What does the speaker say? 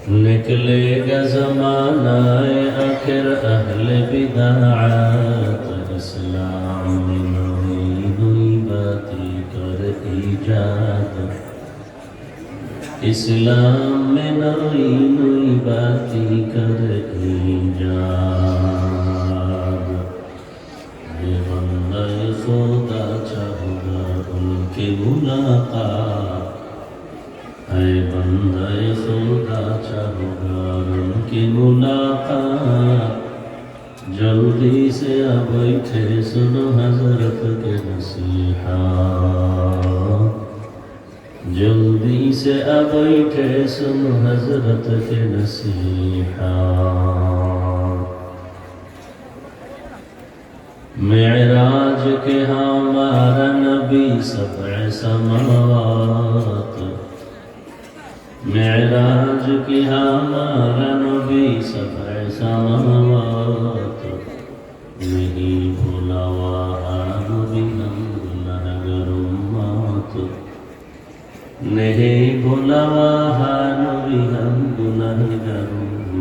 نکلے گا زمانہ آخر اہل بدعات، اسلام میں نئی نئی باتیں کر ایجاد، اسلام میں نئی نئی باتیں کر ایجاد۔ یہ بندہ خدا چاہے گا ان کی ملاقات، اے بندہ خدا چاہے گا ان کی ملاقات، جلدی سے آ بیٹھے سنو حضرت کے نصیحات، جلدی سے آ بیٹھے سنو حضرت کے نصیحات۔ معراج کے ہمارا نبی سبع سماوات، معراج کی ہمارا نبی سبع سماوات، نہیں بھولا وہاں نبی ہم گنہگار امت، نہیں بھولا وہاں نبی ہم گنہگار امت۔